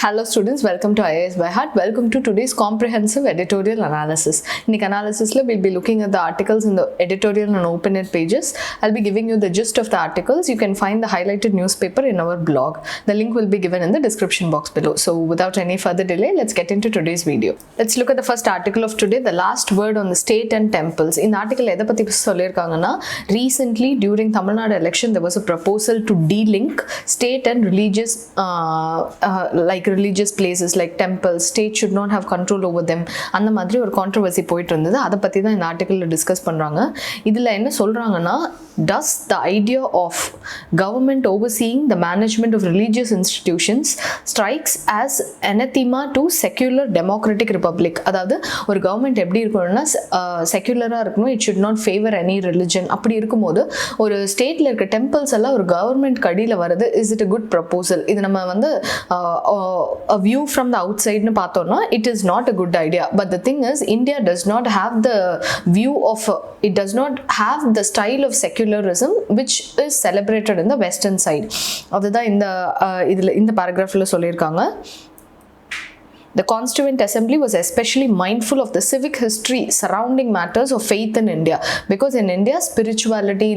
Hello students, welcome to IAS by Heart. Welcome to today's comprehensive editorial analysis. In the analysis, we'll be looking at the articles in the editorial and open-it pages. I'll be giving you the gist of the articles. You can find the highlighted newspaper in our blog. The link will be given in the description box below. So without any further delay, let's get into today's video. Let's look at the first article of today, the last word on the state and temples. In the article, recently during Tamil Nadu election, there was a proposal to de-link state and religious like religious places like temples. State should not have control over them. அந்த மாதிரி ஒரு controversy போயிட்டு இருந்தது. அதை பற்றி தான் இந்த ஆர்டிக்கலில் discuss பண்ணுறாங்க. இதில் என்ன சொல்கிறாங்கன்னா, does the idea of government overseeing the management of religious institutions strikes as anathema to secular democratic republic. அதாவது ஒரு கவர்மெண்ட் எப்படி இருக்கணும்னா செக்யுலராக இருக்கணும், it should not favour any religion. அப்படி இருக்கும்போது ஒரு ஸ்டேட்டில் இருக்க டெம்பிள்ஸ் எல்லாம் ஒரு கவர்மெண்ட் கடியில் வருது. Is it a good proposal? இது நம்ம வந்து a view from the outside nu paathona, it is not a good idea. But the thing is, India does not have the view of it does not have the style of secularism which is celebrated in the western side. adha இந்த paragraphல சொல்லிருக்காங்க. The Constituent Assembly was especially mindful of the civic history surrounding matters of faith in India, because in India spirituality,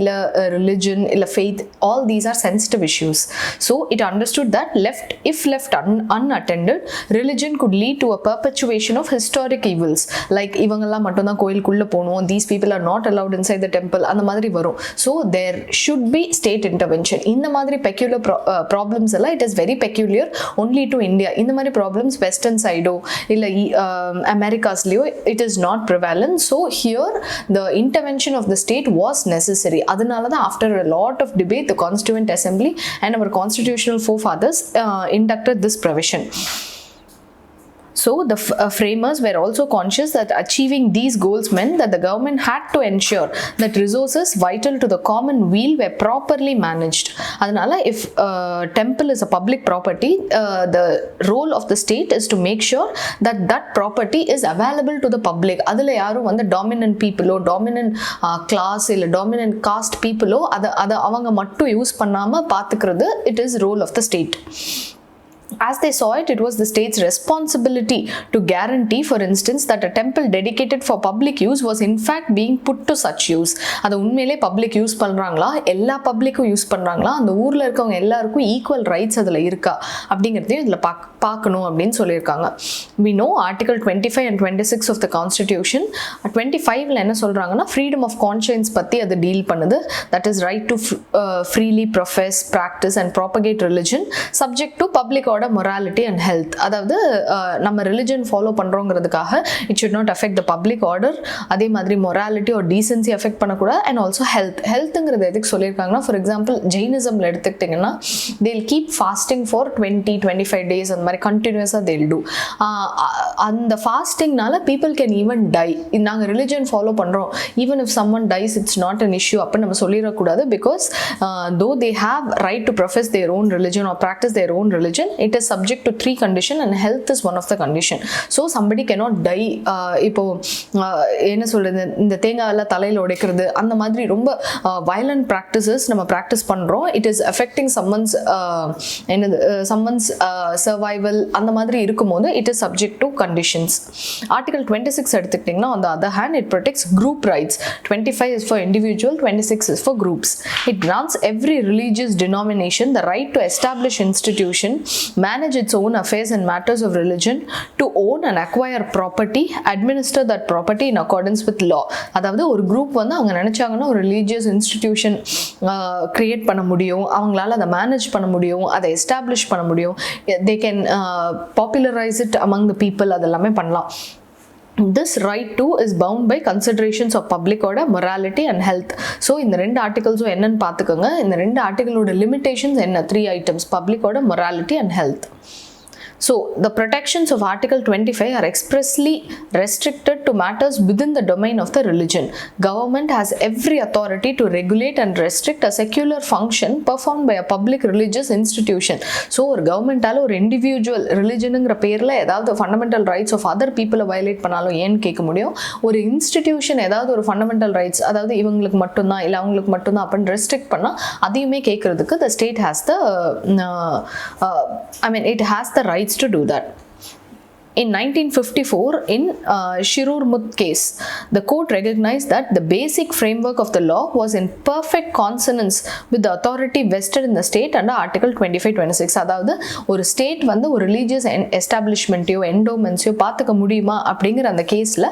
religion, faith, all these are sensitive issues. So it understood that if left unattended, religion could lead to a perpetuation of historic evils, like ivangala mattum koilkulla ponum, these people are not allowed inside the temple, and madri varum. So there should be state intervention. In the madri peculiar problems alla, it is very peculiar only to India. In the madri problems western side Americasலயோ it is not prevalent. So here the intervention of the state was necessary. அதனால தான் after a lot of debate the Constituent Assembly and our constitutional forefathers inducted this provision. So the framers were also conscious that achieving these goals meant that the government had to ensure that resources vital to the common weal were properly managed. Adanala, if temple is a public property, the role of the state is to make sure that that property is available to the public. Adula yaru vanda dominant people or dominant class illa dominant caste people ada avanga mattu use pannama paathukiradhu, it is role of the state. As they saw it, it was the state's responsibility to guarantee, for instance, that a temple dedicated for public use was in fact being put to such use. அது உண்மையிலே public use பண்ணுறாங்களா, எல்லா பப்ளிக்கும் use பண்ணுறாங்களா, அந்த ஊரில் இருக்கவங்க எல்லாருக்கும் equal rights அதில் இருக்கா அப்படிங்கிறதையும் இதில் பார்க்கணும் அப்படின்னு சொல்லியிருக்காங்க. We know Article 25 and 26 of the Constitution. 25ல என்ன சொல்கிறாங்கன்னா, freedom of conscience பற்றி அது டீல் பண்ணுது. That is right to freely profess, practice and propagate religion subject to public order, morality and health. அதாவது நம்ம ரிலிஜன் ஃபாலோ பண்ணுறோங்கிறதுக்காக it should not affect the public order. அதே மாதிரி மொராலிட்டி ஒரு decency affect பண்ணக்கூடாது. அண்ட் ஆல்சோ ஹெல்த்துங்கிறது எதுக்கு சொல்லியிருக்காங்கன்னா, ஃபார் எக்ஸாம்பிள் ஜெயினிசமில் எடுத்துக்கிட்டிங்கன்னா தேல் கீப் ஃபாஸ்டிங் ஃபார் 20-25 days அந்த மாதிரி கண்டினியூஸாக தேல் டூ. அந்த ஃபாஸ்டிங்னால பீப்புள் கேன் ஈவன் டை. நாங்கள் ரிலிஜன் ஃபாலோ பண்ணுறோம், even if someone dies it's not an issue அப்படின்னு நம்ம சொல்லிடக்கூடாது. Because though they have right to profess their own religion or practise their own religion, it is subject to 3 conditions and health is one of the condition. So somebody cannot die. இப்போ என்ன சொல்றது, இந்த தேங்காயெல்லாம் தலையில் உடைக்கிறது அந்த மாதிரி ரொம்ப violent practices நம்ம ப்ராக்டிஸ் பண்ணுறோம். it is affecting someone's survival அந்த மாதிரி இருக்கும்போது it is subject to conditions. Article 26 எடுத்துக்கிட்டிங்கன்னா, on the other hand, it protects group rights. 25 is for individual, 26 is for groups. It grants every religious denomination the right to establish institution, manage its own affairs and matters of religion, to own and acquire property, administer that property in accordance with law. அதாவது ஒரு group வந்து அவங்க நினைச்சாங்கன்னா ஒரு religious institution create பண்ண முடியும், அவங்களால அதை manage பண்ண முடியும், அதை எஸ்டாப்ளிஷ் பண்ண முடியும், they can popularize it among the people, அதெல்லாமே பண்ணலாம். This right too is bound by considerations of public order, morality and health. So இந்த ரெண்டு ஆர்டிகல்ஸும் என்னன்னு பார்த்துக்கோங்க. இந்த ரெண்டு ஆர்டிகளோட லிமிடேஷன்ஸ் என்ன? 3 items: public order, morality and health. So the protections of Article 25 are expressly restricted to matters within the domain of the religion. Government has every authority to regulate and restrict a secular function performed by a public religious institution. So ஒரு கவர்மெண்டால ஒரு individual ரிலிஜனுங்கிற பேரில் ஏதாவது fundamental rights of other பீப்புளை violate பண்ணாலும் ஏன்னு கேட்க முடியும். ஒரு இன்ஸ்டிடியூஷன் ஏதாவது ஒரு ஃபண்டமெண்டல் ரைட்ஸ், அதாவது இவங்களுக்கு மட்டும்தான் இல்லை அவங்களுக்கு மட்டும்தான் அப்படின்னு ரெஸ்ட்ரிக்ட் பண்ணால் அதையுமே கேட்கறதுக்கு the state has the it has the rights gets to do that. In 1954, in Shirur case, the court recognized that the basic framework of the law was in perfect consonance with the authority vested in the state under Article 25-26. அதாவது ஒரு state வந்து ஒரு religious எஸ்டாப்ளிஷ்மெண்ட்டையோ என்டோமெண்ட்ஸையோ பார்த்துக்க முடியுமா அப்படிங்கிற அந்த கேஸில்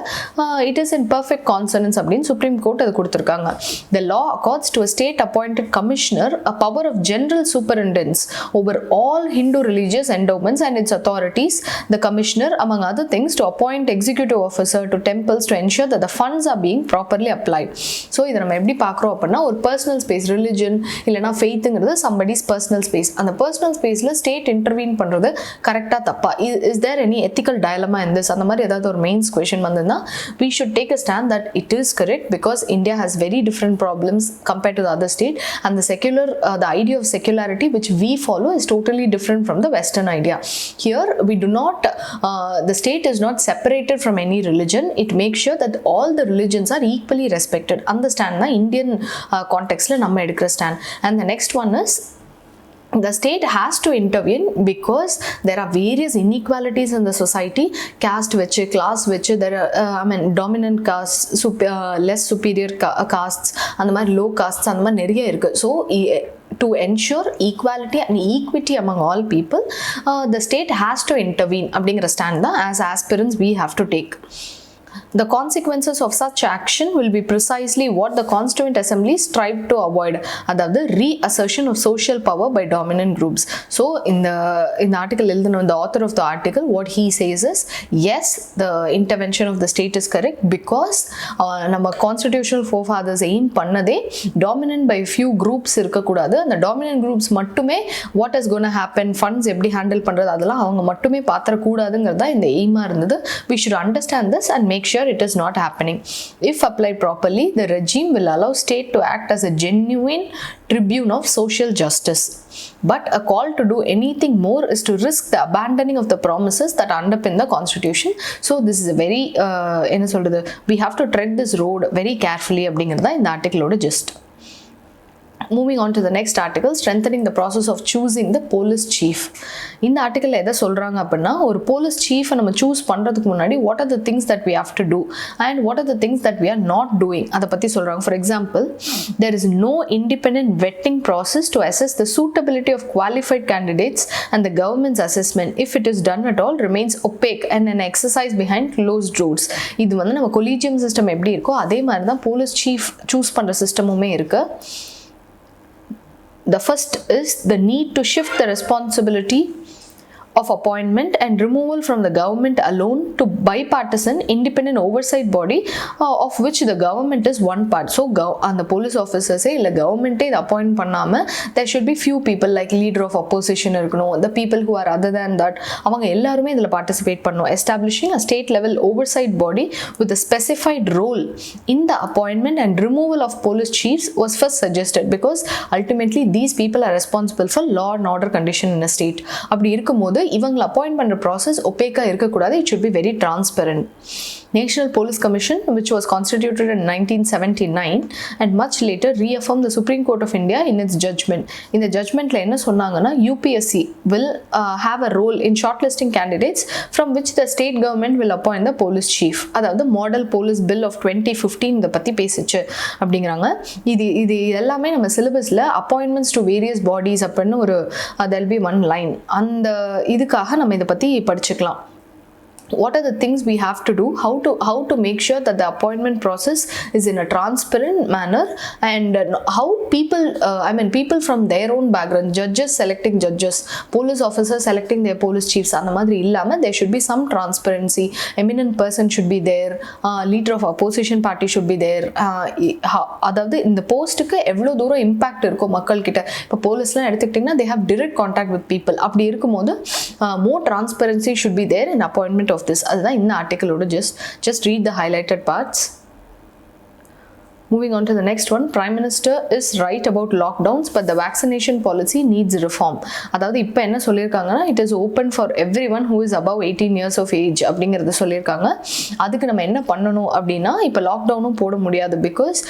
it is in perfect consonants அப்படின்னு சுப்ரீம் கோர்ட் அது கொடுத்துருக்காங்க. The law accords to a state appointed commissioner a power of general superintendence over all Hindu religious endowments and its authorities. The commissioner, among other things, to appoint executive officer to temples to ensure that the funds are being properly applied. So இதை நம்ம எப்படி பார்க்குறோம் அப்படின்னா ஒரு personal space, religion இல்லைனா ஃபெய்த்துங்கிறது somebody's personal space. அந்த personal ஸ்பேஸில் ஸ்டேட் இன்டர்வீன் பண்ணுறது கரெக்டாக தப்பா? Is there any ethical dilemma in this? அந்த மாதிரி ஏதாவது ஒரு மெயின்ஸ் கொஷின் வந்ததுன்னா we should take a stand that it is correct because India has very different problems compared to the other state, and the secular, the idea of secularity which we follow is totally different from the Western idea. Here we do not the state is not separated from any religion. It makes sure that all the religions are equally respected. Understand na Indian context la நம்ம எடுக்கிற stand. And the next one is the state has to intervene because there are various inequalities in the society, caste which, class which, there are dominant castes, less superior castes, and the low castes and the neriya irukku. So to ensure equality and equity among all people, the state has to intervene அப்படிங்கிற stand தான் as aspirants we have to take. The consequences of such action will be precisely what the Constituent Assembly strived to avoid, அதாவது reassertion of social power by dominant groups. So in the article, the author of the article, what he says is, yes, the intervention of the state is correct because நம்ம constitutional forefathers aim பண்ணதே dominant by few groups இருக்கக்கூடாது. அந்த dominant groups மட்டுமே what is going to happen, funds எப்படி handle பண்ணுறது அதெல்லாம் அவங்க மட்டுமே பாத்திரக்கூடாதுங்கிறது தான் இந்த எய்மாக இருந்தது. We should understand this and make sure it is not happening. If applied properly, the regime will allow state to act as a genuine tribune of social justice. But a call to do anything more is to risk the abandoning of the promises that underpin the constitution. So this is a very என்ன சொல்றது, we have to tread this road very carefully அப்படிங்கிறதா இந்த ஆர்டிகிளோட just. Moving on to the next article, strengthening the process of choosing the police chief. இந்த article எதை சொல்கிறாங்க அப்படின்னா ஒரு police சீஃபை நம்ம சூஸ் பண்ணுறதுக்கு முன்னாடி what are the things that we have to do and what are the things that we are not doing அதை பற்றி சொல்கிறாங்க. For example, there is no independent vetting process to assess the suitability of qualified candidates, and the government's assessment, if it is done at all, remains opaque and an exercise behind closed doors. இது வந்து நம்ம collegium system எப்படி இருக்கோ அதே மாதிரி தான் police chief choose பண்ணுற சிஸ்டமுமே இருக்குது. The first is the need to shift the responsibility of appointment and removal from the government alone to bipartisan independent oversight body of which the government is one part. So and the police officers say illa government இத appoint பண்ணாம there should be few people like leader of opposition இருக்கணும், the people who are other than that அவங்க எல்லாருமே இதில் participate பண்ணணும். Establishing a state level oversight body with a specified role in the appointment and removal of police chiefs was first suggested because ultimately these people are responsible for law and order condition in a state. அப்படி இருக்கும்போது இவங்களை appoint பண்ணுற process ஒப்பேக்கா இருக்கக்கூடாது. It should be very transparent. National Police Commission, which was constituted in 1979 and much later reaffirmed the Supreme Court of India in its judgment. In the judgment la enna sonnanga UPSC will have a role in shortlisting candidates from which the state government will appoint the police chief. அதாவது Model Police Bill of 2015 இத பத்தி பேசிச்சு அப்படிங்கறாங்க. இது எல்லாமே நம்ம சிலபஸ்ல appointments to various bodies அப்படினு ஒரு there will be one line. அந்த இதுக்காக நம்ம இத பத்தி படிச்சுக்கலாம். What are the things we have to do, how to make sure that the appointment process is in a transparent manner, and how people people from their own background, judges selecting judges, police officers selecting their police chiefs, அந்த மாதிரி இல்லாம there should be some transparency. Eminent person should be there, leader of opposition party should be there. அதாவது இந்த போஸ்ட்டுக்கு எவ்வளோ தூரம் impact இருக்கும் மக்கள் கிட்ட. இப்போ போலீஸ்லாம் எடுத்துக்கிட்டிங்கன்னா they have direct contact with people. அப்படி இருக்கும்போது more transparency should be there in appointment of this. அதுதான் இந்த ஆர்டிக்கிளோட just read the highlighted parts. Moving on to the next one, Prime Minister is right about lockdowns, but the vaccination policy needs reform. அதாவது இப்போ என்ன சொல்லியிருக்காங்கன்னா, it is open for everyone who is above 18 years of age அப்படிங்கிறத சொல்லியிருக்காங்க. அதுக்கு நம்ம என்ன பண்ணணும் அப்படின்னா, இப்போ லாக்டவுனும் போட முடியாது, because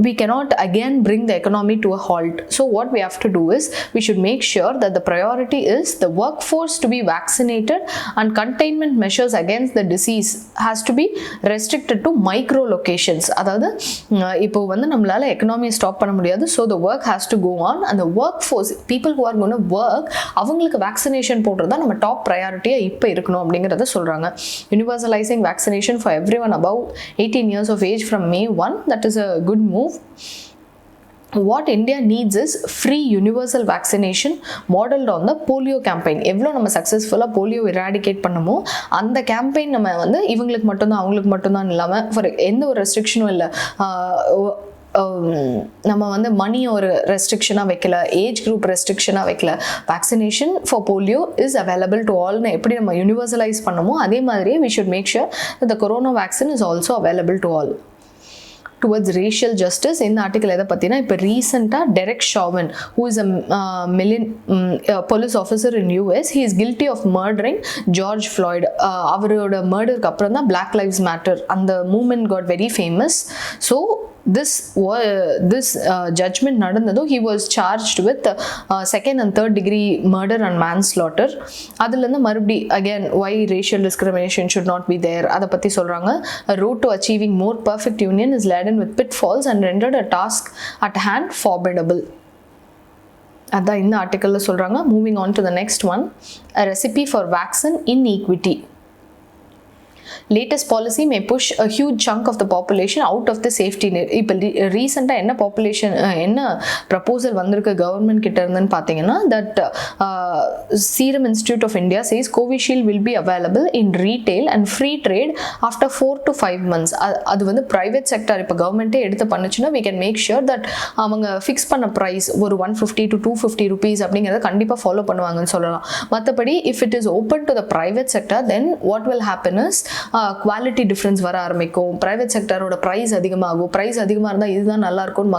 we cannot again bring the economy to a halt. So what we have to do is, we should make sure that the priority is the workforce to be vaccinated, and containment measures against the disease has to be restricted to micro locations. அதாவது இப்போ வந்து நம்மளால எக்கனாமியை stop பண்ண முடியாது, so the work has to go on. அந்த workforce people who are gone work, அவங்களுக்கு vaccination போடுறது தான் நம்ம டாப் ப்ரையாரிட்டியாக இப்போ இருக்கணும் அப்படிங்கிறத சொல்கிறாங்க. Universalising vaccination for everyone above 18 years of age from May 1, that is a good move. What India needs is free universal vaccination modeled on the polio campaign. எவ்வளோ நம்ம சக்ஸஸ்ஃபுல்லாக போலியோ இராடிகேட் பண்ணுமோ அந்த கேம்பெயின் நம்ம வந்து இவங்களுக்கு மட்டும்தான் அவங்களுக்கு மட்டும்தான் இல்லாமல் ஃபார் எந்த ஒரு ரெஸ்ட்ரிக்ஷனும் இல்லை, நம்ம வந்து மணி ஒரு ரெஸ்ட்ரிக்ஷனாக வைக்கல, ஏஜ் குரூப் ரெஸ்ட்ரிக்ஷனாக வைக்கல. Vaccination for polio is available to ஆல்னு எப்படி நம்ம யூனிவர்சலைஸ் பண்ணமோ அதே மாதிரியே we should make sure that the corona vaccine is also available to all. Towards racial justice, இந்த ஆர்டிக்கல் எதை பற்றினா, இப்போ ரீசெண்டாக Derek ஷாவன், who is a police officer in US, he is guilty of murdering George Floyd. அவரோட மர்டருக்கு அப்புறம் தான் Black Lives Matter அந்த movement got very famous. So this judgment நடந்ததும் he was charged with second and third degree murder and manslaughter. அதுலேருந்து மறுபடி again why racial discrimination should not be there அதை பற்றி சொல்கிறாங்க. A road to achieving more perfect union is laden with pitfalls and rendered a task at hand formidable. அதான் இந்த ஆர்டிக்கலில் சொல்கிறாங்க. Moving on to the next one, a recipe for vaccine inequity. latest policy may push a huge chunk of the population out of the safety net. இப்போ ரீசெண்டாக என்ன population என்ன proposal வந்திருக்கு government கிட்ட இருந்துன்னு பார்த்தீங்கன்னா, that serum institute of India says Covishield will be available in retail and free trade after 4 to 5 months. அது வந்து ப்ரைவேட் செக்டர் இப்போ கவர்மெண்ட்டே எடுத்து பண்ணுச்சுன்னா we can make sure that அவங்க ஃபிக்ஸ் பண்ண ப்ரைஸ் ஒரு 150 to 250 rupees அப்படிங்கிறத கண்டிப்பாக ஃபாலோ பண்ணுவாங்கன்னு சொல்லலாம். மற்றபடி if it is open to the private sector, then what will happen is quality difference வர ஆரம்பிக்கும். ப்ரைவேட் செக்டரோட ப்ரைஸ் அதிகமாகும். ப்ரைஸ் அதிகமாக இருந்தால் இதுதான் நல்லா இருக்கும்,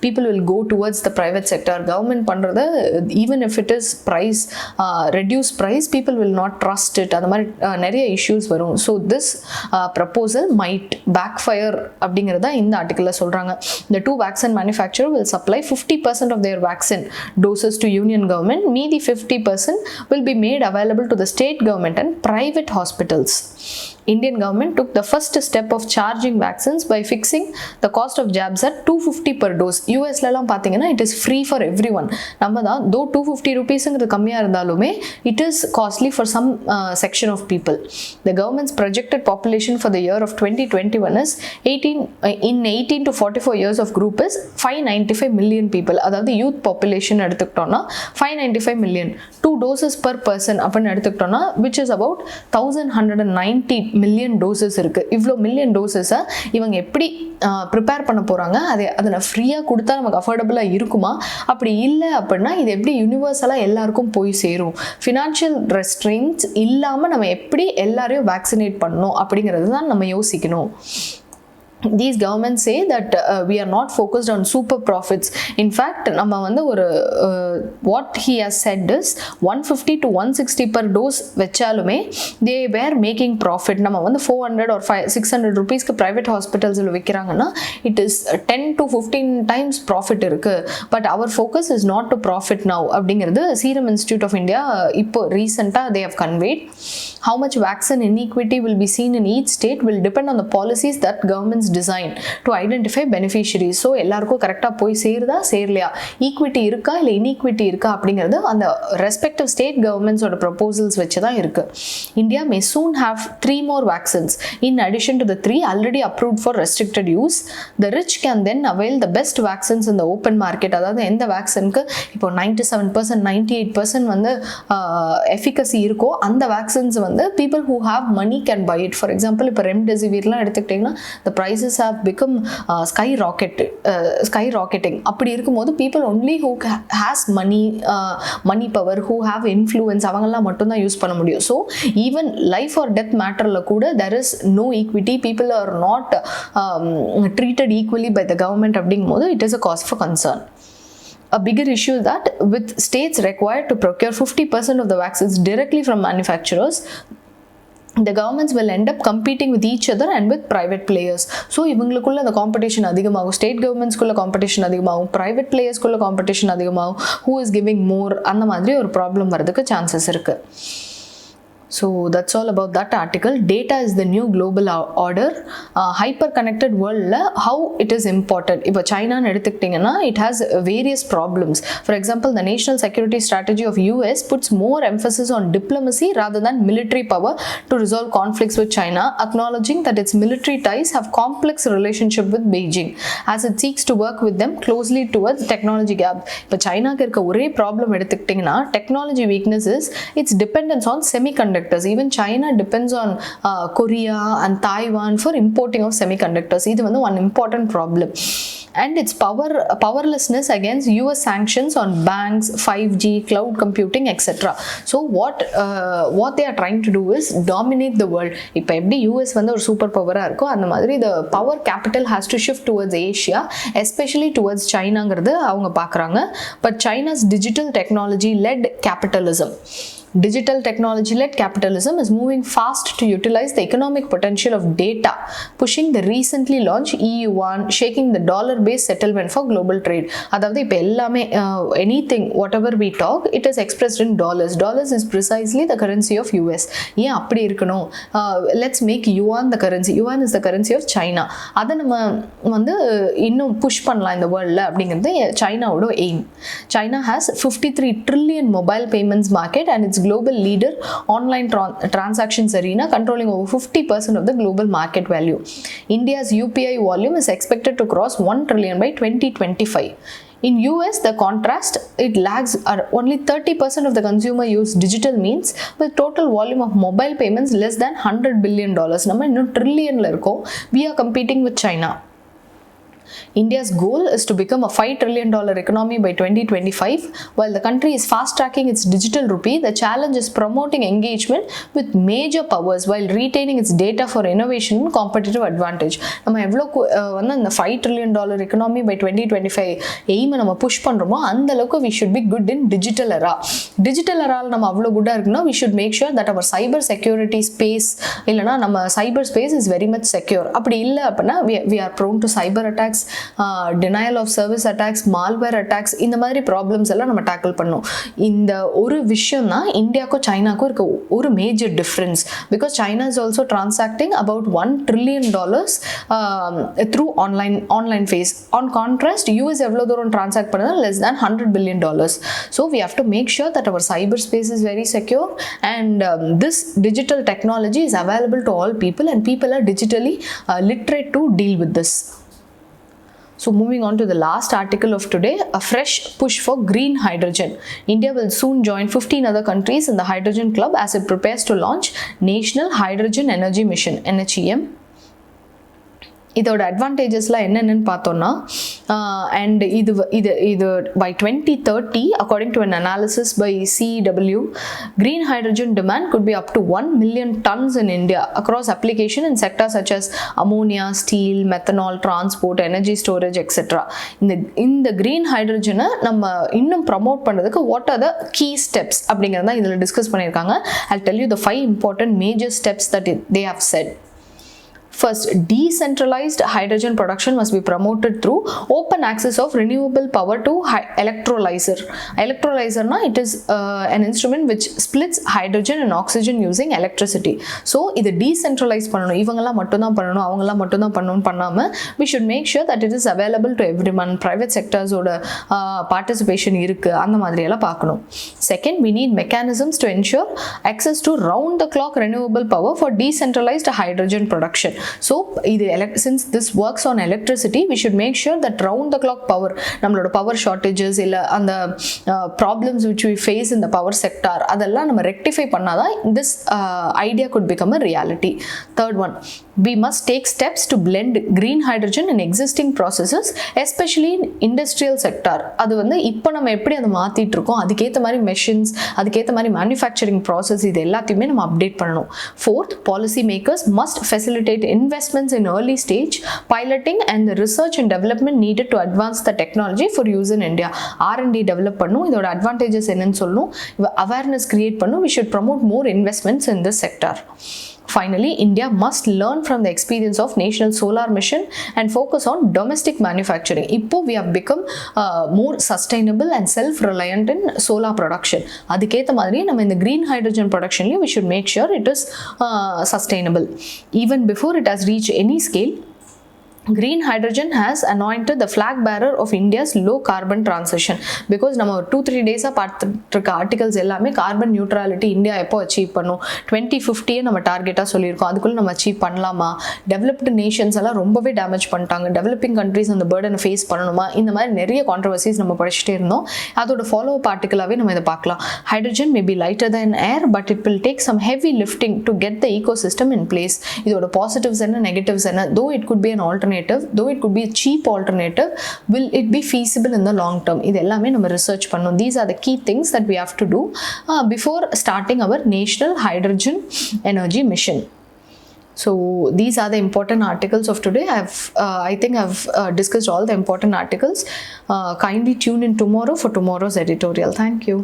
people will go towards the private sector. Government பண்ணுறத even if it is price reduce price, people will not trust it. அந்த மாதிரி நிறைய இஷ்யூஸ் வரும். So this proposal might backfire அப்படிங்கிறத இந்த ஆர்டிக்கலில் சொல்கிறாங்க. The two vaccine manufacturer will supply 50% of their vaccine doses to union government. மீதி 50% will be made available to the state government and private hospitals. Indian government took the first step of charging vaccines by fixing the cost of jabs at 250 per dose. USலலாம் பார்த்தீங்கன்னா it is free for everyone. நம்ம தான் though 250 rupeesங்கிறது கம்மியாக இருந்தாலுமே it is costly for some section of people. The government's projected population for the year of 2021 is 18 to 44 years of group is 595 million people. அதாவது youth population எடுத்துக்கிட்டோம்னா 595 million. 2 doses per person அப்படின்னு எடுத்துக்கிட்டோம்னா which is about 1190 million doses இருக்குது. இவ்வளோ million டோசஸை இவங்க எப்படி prepare பண்ண போகிறாங்க? அதை நான் ஃப்ரீயாக கொடுத்தா நமக்கு அஃபோர்டபுளாக இருக்குமா? அப்படி இல்லை அப்படின்னா இது எப்படி யூனிவர்சலாக எல்லாருக்கும் போய் சேரும்? ஃபினான்ஷியல் ரெஸ்ட்ரிக்ட்ஸ் இல்லாமல் நம்ம எப்படி எல்லாரையும் வேக்சினேட் பண்ணணும் அப்படிங்கிறது தான் நம்ம யோசிக்கணும். These governments say that we are not focused on super profits. In fact, நம்ம வந்து ஒரு what he has said is 150 to 160 per dose வச்சாலுமே they were making profit. நம்ம வந்து 400 or 600 rupeesக்கு private hospitals விற்கிறாங்கன்னா it is 10 to 15 times profit இருக்கு. But our focus is not to profit now அப்படிங்கிறது Serum Institute of India இப்போ ரீசெண்டாக they have conveyed. How much vaccine inequity will be seen in each state will depend on the policies that governments design to identify beneficiaries. So எல்லாருக்கும் கரெக்டாக போய் சேருதா சேரலையா, equity இருக்கா இல்லை இன்ஈக்விட்டி இருக்கா அப்படிங்கிறது அந்த ரெஸ்பெக்டிவ் ஸ்டேட் கவர்மெண்ட்ஸோட ப்ரொபோசல்ஸ் வச்சு தான் இருக்குது. India may soon have 3 more vaccines in addition to the 3 already approved for restricted use. The rich can then avail the best vaccines in the open market. அதாவது எந்த வேக்சினுக்கு இப்போ 97% 98% வந்து எஃபிகசி இருக்கோ அந்த vaccines வந்து people who have money can buy it. For example, இப்போ ரெம்டெசிவிர்லாம் எடுத்துக்கிட்டிங்கன்னா the price prices have become skyrocketing. அப்படி இருக்கும்போது people only who has money power, who have influence, அவங்கெல்லாம் மட்டும்தான் யூஸ் பண்ண முடியும். So even life or death மேட்டரில் கூட there is no equity, people are not treated equally by the government அப்படிங்கும் போது it is a cause for concern. A bigger issue is that with states required to procure 50% of the vaccines directly from manufacturers, the governments will end up competing with each other and with private players. So இவங்களுக்குள்ள அந்த competition அதிகமாகும், state கவர்மெண்ட்ஸ்குள்ள competition அதிகமாகும், private பிளேயர்ஸ்குள்ள competition அதிகமாகும், who is giving more, அந்த மாதிரி ஒரு problem வரதுக்கு chances இருக்கு. So that's all about that article. Data is the new global order. Hyper-connected world, how it is important. If China எடுத்துக்கிட்டிங்கன்னா it has various problems. For example, the national security strategy of US puts more emphasis on diplomacy rather than military power to resolve conflicts with China, acknowledging that its military ties have complex relationship with Beijing as it seeks to work with them closely towards technology gap. இப்போ சைனாக்கு இருக்க ஒரே problem எடுத்துக்கிட்டிங்கன்னா technology weakness is its dependence on semiconductors. Even China depends on Korea and Taiwan for importing of semiconductors. This is one important problem. And its powerlessness against US sanctions on banks, 5G, cloud computing, etc. So what they are trying to do is dominate the world. இப்போ எப்படி US வந்து ஒரு super பவராக இருக்கோ அந்த மாதிரி the power capital has to shift towards Asia, especially towards Chinaங்கிறது அவங்க பார்க்குறாங்க. But China's digital technology led capitalism. Digital technology-led capitalism is moving fast to utilize the economic potential of data, pushing the recently launched EU-1, shaking the dollar-based settlement for global trade. அதாவது இப்போ எல்லாமே anything, whatever we talk, it is expressed in dollars. Dollars is precisely the currency of US. ஏன் அப்படி இருக்கணும்? Let's make yuan the currency. Yuan is the currency of China. அதை நம்ம வந்து இன்னும் புஷ் பண்ணலாம் இந்த வேர்ல்டில் அப்படிங்கிறது சைனாவோட aim. China has 53 trillion mobile payments market and its global leader online transactions arena, controlling over 50% of the global market value. India's UPI volume is expected to cross 1 trillion by 2025. In US, the contrast, it lags. Only 30% of the consumer use digital means, with total volume of mobile payments less than $100 billion. நம்ம இன்னும் ட்ரில்லியன்ல இருக்கோம். We are competing with China. India's goal is to become a $5 trillion economy by 2025. While the country is fast-tracking its digital rupee, the challenge is promoting engagement with major powers while retaining its data for innovation and competitive advantage. நம்ம எவ்வளோ வந்து அந்த $5 trillion economy by 2025 எய்மை நம்ம push பண்ணுறோமோ அந்த அளவுக்கு we should be good in digital era. Digital eraல நம்ம அவ்வளோ குட்டாக இருக்குன்னா we should make sure that our cyber security space இல்லைனா நம்ம cyber space is very much secure. அப்படி இல்லை அப்படின்னா we are prone to cyber attacks, denial of service attacks, malware attacks, இந்த மாதிரி ப்ராப்ளம்ஸ் எல்லாம் நம்ம டேக்கிள் பண்ணோம். இந்த ஒரு விஷயம் தான் இந்தியாவுக்கும் சைனாக்கும் இருக்க ஒரு major difference. Because China is also transacting about $1 trillion through online phase. On contrast US எவ்வளோ தூரம் டிரான்சாக்ட் பண்ணது less than $100 billion. So we have to make sure that our cyber space is very secure and this digital technology is available to all people and people are digitally literate to deal with this. So moving on to the last article of today, a fresh push for green hydrogen. India will soon join 15 other countries in the hydrogen club as it prepares to launch National Hydrogen Energy Mission, NHEM. இதோட அட்வான்டேஜஸ்லாம் என்னென்னு பார்த்தோன்னா and இது by 2030 according to an analysis by CEW, green hydrogen demand could be up to 1 million tons in India across application in sectors such as ammonia, steel, methanol, transport, energy storage, etc. இந்த green hydrogen நம்ம இன்னும் promote பண்ணுறதுக்கு what are the key steps அப்படிங்கிறத இதில் discuss பண்ணியிருக்காங்க. I'll tell you the 5 important major steps that they have said. First, decentralized hydrogen production must be promoted through open access of renewable power to electrolyzer. Electrolyzer na it is an instrument which splits hydrogen and oxygen using electricity. So idu decentralize பண்ணனும். இவங்கலாம் மட்டும் தான் பண்ணனும், அவங்கலாம் மட்டும் தான் பண்ணனும் பண்ணாம we should make sure that it is available to everyone. Private sectors ஓட participation இருக்கு, அந்த மாதிரி எல்லாம் பார்க்கணும். Second, we need mechanisms to ensure access to round the clock renewable power for decentralized hydrogen production. So since this works on electricity, we should make sure that round the clock power, நம்மளோட power shortages இல்ல அந்த problems which we face in the power sector, அதெல்லாம் நம்ம rectify பண்ணாதான் this idea could become a reality. Third one, we must take steps to blend green hydrogen in existing processes, especially in industrial sector. அது வந்து இப்போ நம்ம எப்படி அதை மாத்திட்டு இருக்கோம், அதுக்கேற்ற மாதிரி மெஷின்ஸ், அதுக்கேற்ற மாதிரி மேனுஃபேக்சரிங் ப்ராசஸ், இது எல்லாத்தையுமே நம்ம அப்டேட் பண்ணணும். Fourth, policy makers must facilitate investments in early stage piloting and the research and development needed to advance the technology for use in India. R&D develop பண்ணும், இதோட advantages என்னன்னு சொல்லணும், awareness create பண்ணும். We should promote more investments in this sector. Finally, India must learn from the experience of National Solar Mission and focus on domestic manufacturing. இப்போ we have become more sustainable and self-reliant in solar production. அதுக்கேற்ற மாதிரி நம்ம இந்த green hydrogen productionலயும் we should make sure it is sustainable. Even before it has reached any scale, green hydrogen has anointed the flag bearer of India's low carbon transition. Because நம்ம 2-3 days பார்த்துட்டு இருக்க articles எல்லாமே carbon neutrality India எப்போ achieve பண்ணும், 2050 நம்ம டார்கெட்டாக சொல்லியிருக்கோம், அதுக்குள்ளே நம்ம அச்சீவ் பண்ணலாமா, டெவலப்டு நேஷன்ஸ் எல்லாம் ரொம்பவே டேமேஜ் பண்ணிட்டாங்க, டெவலப்பிங் கண்ட்ரீஸ் அந்த பேர்டனை ஃபேஸ் பண்ணணுமா, இந்த மாதிரி நிறைய கான்ட்ரவர்சிஸ் நம்ம படிச்சுட்டே இருந்தோம். அதோட ஃபாலோ அப் ஆர்டிக்கலாகவே நம்ம இதை பார்க்கலாம். Hydrogen may be lighter than air, but it will take some heavy lifting to get the ecosystem in place. இதோட பாசிட்டிவ்ஸ் என்ன, நெகட்டிவ்ஸ் என்ன, though it could be an alternative, though it could be a cheap alternative, will it be feasible in the long term? இது எல்லாமே நம்ம research பண்ணணும். These are the key things that we have to do before starting our national hydrogen energy mission. So these are the important articles of today. I think I've discussed all the important articles. Kindly tune in tomorrow for tomorrow's editorial. Thank you.